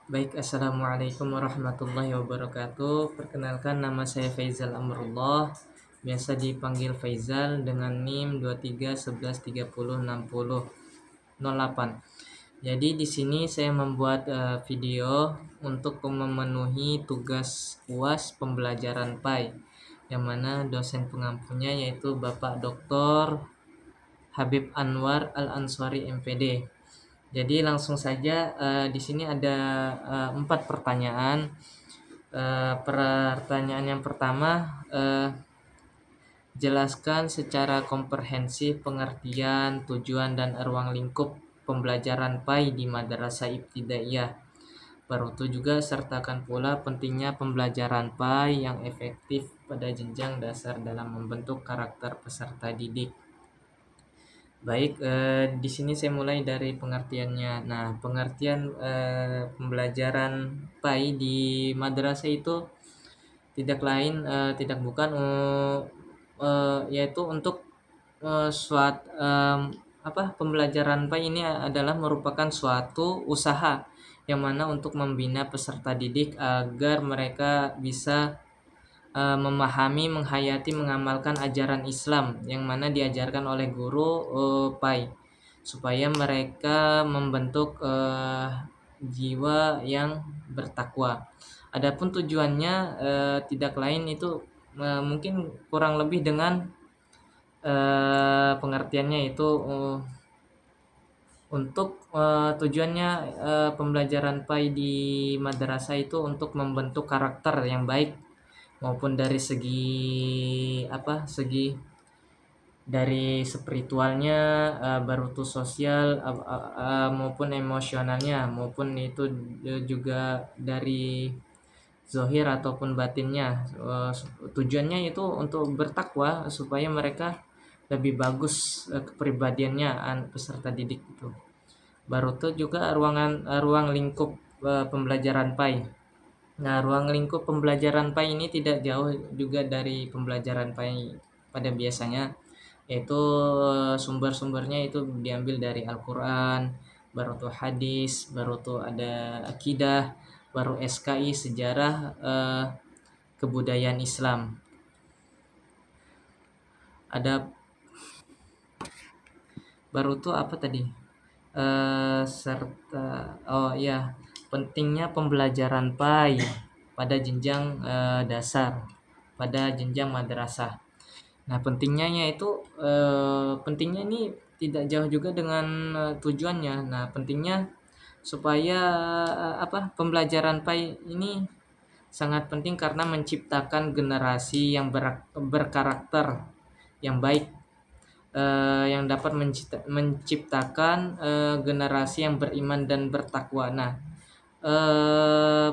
Baik, Assalamualaikum warahmatullahi wabarakatuh. Perkenalkan, nama saya Faizal Amrullah, biasa dipanggil Faizal dengan NIM 2311306008. Jadi di sini saya membuat video untuk memenuhi tugas UAS pembelajaran PAI, yang mana dosen pengampunya yaitu Bapak Dr. Habib Anwar Al-Answari MPD. Jadi langsung saja, di sini ada 4 pertanyaan. Pertanyaan yang pertama, jelaskan secara komprehensif pengertian, tujuan, dan ruang lingkup pembelajaran PAI di Madrasah Ibtidaiyah. Baru itu juga sertakan pula pentingnya pembelajaran PAI yang efektif pada jenjang dasar dalam membentuk karakter peserta didik. Baik, di sini saya mulai dari pengertiannya. Nah, pengertian pembelajaran PAI di madrasah itu tidak bukan yaitu untuk pembelajaran PAI ini adalah merupakan suatu usaha yang mana untuk membina peserta didik agar mereka bisa memahami, menghayati, mengamalkan ajaran Islam yang mana diajarkan oleh guru PAI, supaya mereka membentuk jiwa yang bertakwa. Adapun tujuannya tidak lain itu mungkin kurang lebih dengan pengertiannya itu untuk tujuannya pembelajaran PAI di madrasah itu untuk membentuk karakter yang baik, maupun dari segi dari spiritualnya, barutu sosial, maupun emosionalnya, maupun itu juga dari zohir ataupun batinnya. Tujuannya itu untuk bertakwa supaya mereka lebih bagus kepribadiannya peserta didik itu. Baru itu juga ruang lingkup pembelajaran PAI. Nah, ruang lingkup pembelajaran PAI ini tidak jauh juga dari pembelajaran PAI pada biasanya, yaitu sumber-sumbernya itu diambil dari Al-Quran, baru tuh hadis, baru tuh ada akidah, baru SKI sejarah kebudayaan Islam. Ada baru tuh apa tadi? Pentingnya pembelajaran PAI pada jenjang dasar, pada jenjang madrasah. Nah, pentingnya ini tidak jauh juga dengan tujuannya. Nah, pentingnya supaya pembelajaran PAI ini sangat penting karena menciptakan generasi yang berkarakter yang baik, yang dapat menciptakan generasi yang beriman dan bertakwa. Nah, eh,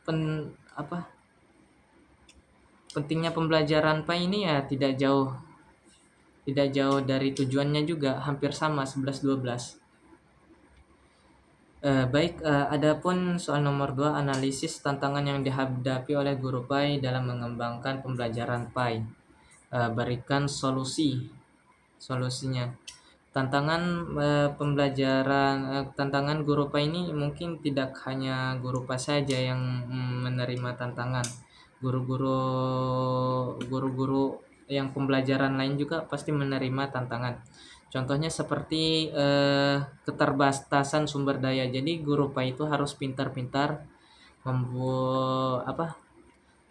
pen, apa pentingnya pembelajaran PAI ini ya tidak jauh dari tujuannya juga, hampir sama 11-12. Baik, adapun soal nomor 2, analisis tantangan yang dihadapi oleh guru PAI dalam mengembangkan pembelajaran PAI. Berikan solusinya. Tantangan guru PAI ini mungkin tidak hanya guru PAI saja yang menerima tantangan. Guru-guru yang pembelajaran lain juga pasti menerima tantangan. Contohnya seperti keterbatasan sumber daya. Jadi guru PAI itu harus pintar-pintar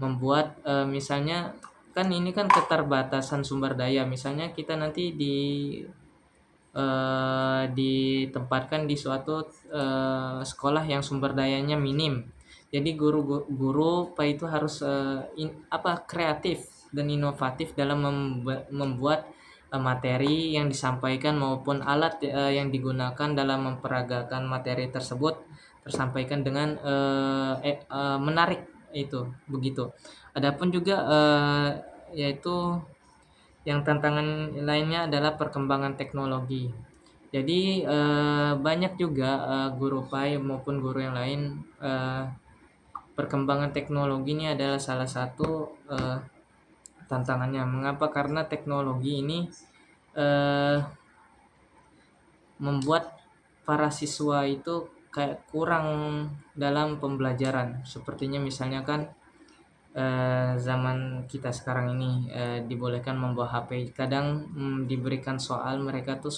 membuat misalnya, kan ini kan keterbatasan sumber daya. Misalnya kita nanti ditempatkan di suatu sekolah yang sumber dayanya minim. Jadi guru PAI itu harus kreatif dan inovatif dalam membuat materi yang disampaikan maupun alat yang digunakan dalam memperagakan materi tersebut tersampaikan dengan menarik, itu begitu. Adapun juga yaitu yang tantangan lainnya adalah perkembangan teknologi. Jadi banyak juga guru PAI maupun guru yang lain, perkembangan teknologi ini adalah salah satu tantangannya. Mengapa? Karena teknologi ini membuat para siswa itu kayak kurang dalam pembelajaran. Sepertinya misalnya kan zaman kita sekarang ini dibolehkan membawa HP. Kadang diberikan soal mereka tuh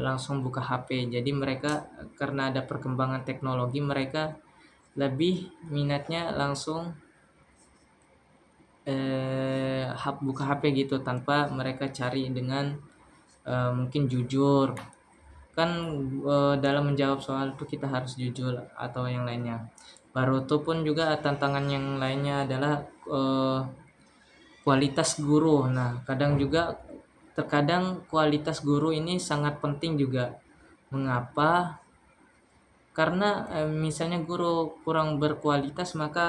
langsung buka HP. Jadi mereka karena ada perkembangan teknologi, mereka lebih minatnya langsung buka HP gitu tanpa mereka cari dengan mungkin jujur. Kan dalam menjawab soal itu kita harus jujur atau yang lainnya. Baru itu pun juga tantangan yang lainnya adalah kualitas guru. Nah, terkadang kualitas guru ini sangat penting juga. Mengapa? Karena misalnya guru kurang berkualitas, maka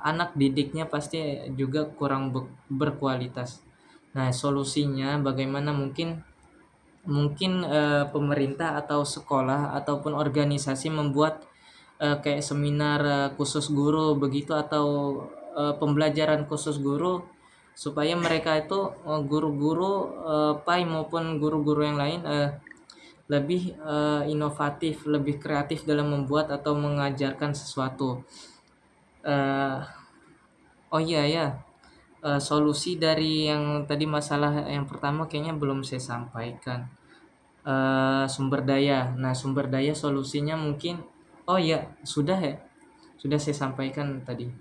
anak didiknya pasti juga kurang berkualitas. Nah, solusinya bagaimana? Mungkin pemerintah atau sekolah ataupun organisasi membuat kayak seminar khusus guru begitu, atau pembelajaran khusus guru, supaya mereka itu guru-guru PAI maupun guru-guru yang lain lebih inovatif, lebih kreatif dalam membuat atau mengajarkan sesuatu. Eh, oh iya ya, solusi dari yang tadi masalah yang pertama kayaknya belum saya sampaikan. Sumber daya. Nah, sumber daya solusinya mungkin, oh iya, sudah saya sampaikan tadi.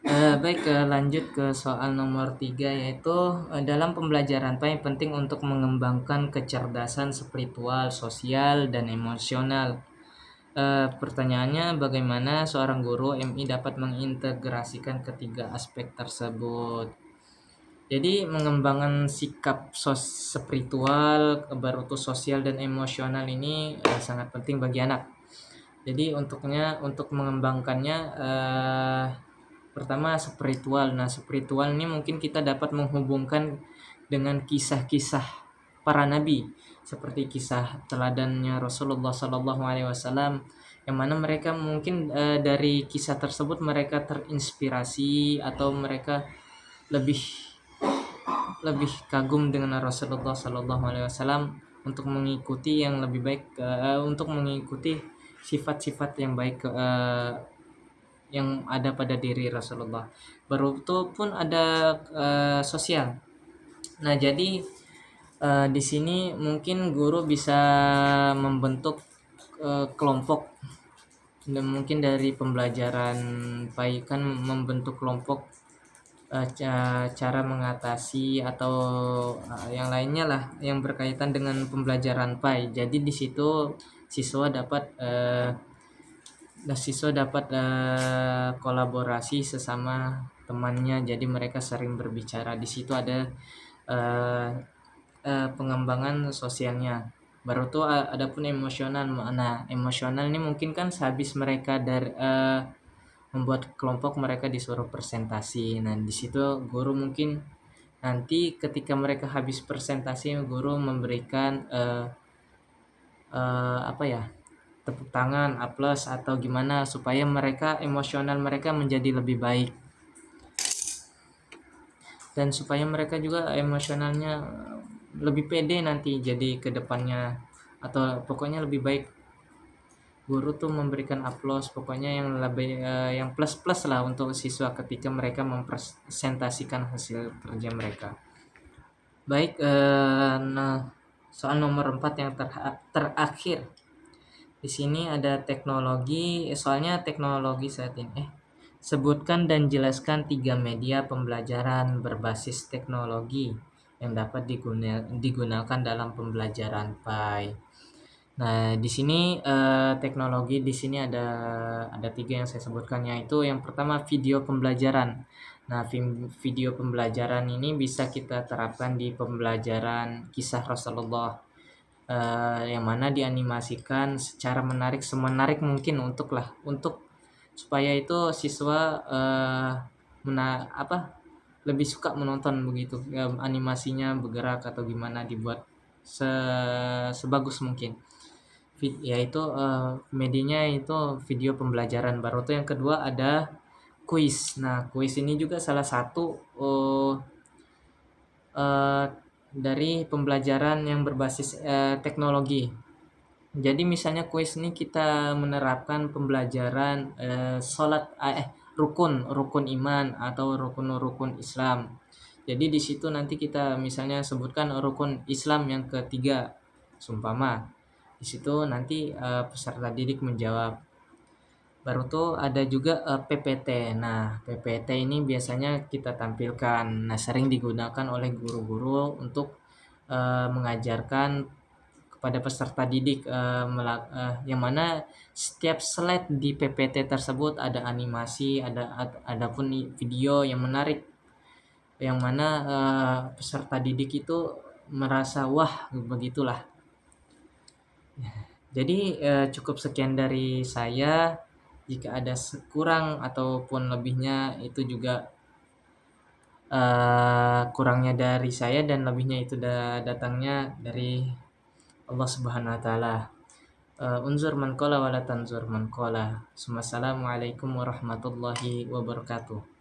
Baik, lanjut ke soal nomor 3, yaitu dalam pembelajaran paling penting untuk mengembangkan kecerdasan spiritual, sosial, dan emosional. Pertanyaannya, bagaimana seorang guru MI dapat mengintegrasikan ketiga aspek tersebut? Jadi mengembangkan sikap spiritual, berutus sosial, dan emosional ini sangat penting bagi anak. Jadi untuk mengembangkannya, pertama spiritual. Nah, spiritual ini mungkin kita dapat menghubungkan dengan kisah-kisah para nabi, seperti kisah teladannya Rasulullah Sallallahu Alaihi Wasallam, yang mana mereka mungkin dari kisah tersebut mereka terinspirasi atau mereka lebih lebih kagum dengan Rasulullah Sallallahu Alaihi Wasallam untuk mengikuti yang lebih baik, untuk mengikuti sifat-sifat yang baik yang ada pada diri Rasulullah. Baru itu pun ada sosial. Nah, jadi di sini mungkin guru bisa membentuk kelompok, dan mungkin dari pembelajaran PAI kan membentuk kelompok, cara mengatasi atau yang lainnya lah yang berkaitan dengan pembelajaran PAI. Jadi di situ siswa dapat kolaborasi sesama temannya, jadi mereka sering berbicara. Di situ ada uh, pengembangan sosialnya. Baru tuh ada pun emosional. Nah, emosional ini mungkin kan sehabis mereka dari membuat kelompok, mereka disuruh presentasi. Nah, di situ guru mungkin nanti ketika mereka habis presentasi, guru memberikan apa ya, tepuk tangan, aplaus atau gimana, supaya mereka emosional mereka menjadi lebih baik, dan supaya mereka juga emosionalnya lebih pede nanti jadi ke depannya, atau pokoknya lebih baik. Guru tuh memberikan aplaus, pokoknya yang lebih yang plus-plus lah untuk siswa ketika mereka mempresentasikan hasil kerja mereka. Baik, nah soal nomor 4 yang terakhir. Di sini ada teknologi, soalnya teknologi saat ini. Sebutkan dan jelaskan 3 media pembelajaran berbasis teknologi yang dapat digunakan dalam pembelajaran PAI. Nah, di sini teknologi di sini ada 3 yang saya sebutkan, yaitu yang pertama video pembelajaran. Nah, video pembelajaran ini bisa kita terapkan di pembelajaran kisah Rasulullah, yang mana dianimasikan secara menarik, semenarik mungkin untuk supaya itu siswa lebih suka menonton begitu, animasinya bergerak atau gimana dibuat sebagus mungkin. Yaitu medianya itu video pembelajaran. Baru tuh yang kedua ada kuis. Nah, kuis ini juga salah satu dari pembelajaran yang berbasis teknologi. Jadi misalnya kuis ini kita menerapkan pembelajaran sholat, rukun iman atau rukun-rukun Islam. Jadi di situ nanti kita misalnya sebutkan rukun Islam yang ketiga, sumpama. Di situ nanti peserta didik menjawab. Baru tuh ada juga PPT. Nah, PPT ini biasanya kita tampilkan. Nah, sering digunakan oleh guru-guru untuk mengajarkan kepada peserta didik, yang mana setiap slide di PPT tersebut ada animasi, ada pun video yang menarik, yang mana peserta didik itu merasa wah begitulah. Jadi cukup sekian dari saya. Jika ada kurang ataupun lebihnya itu juga kurangnya dari saya dan lebihnya itu datangnya dari Allah Subhanahu wa taala. Unzur man qala wa la tanzur man qala. Assalamualaikum warahmatullahi wabarakatuh.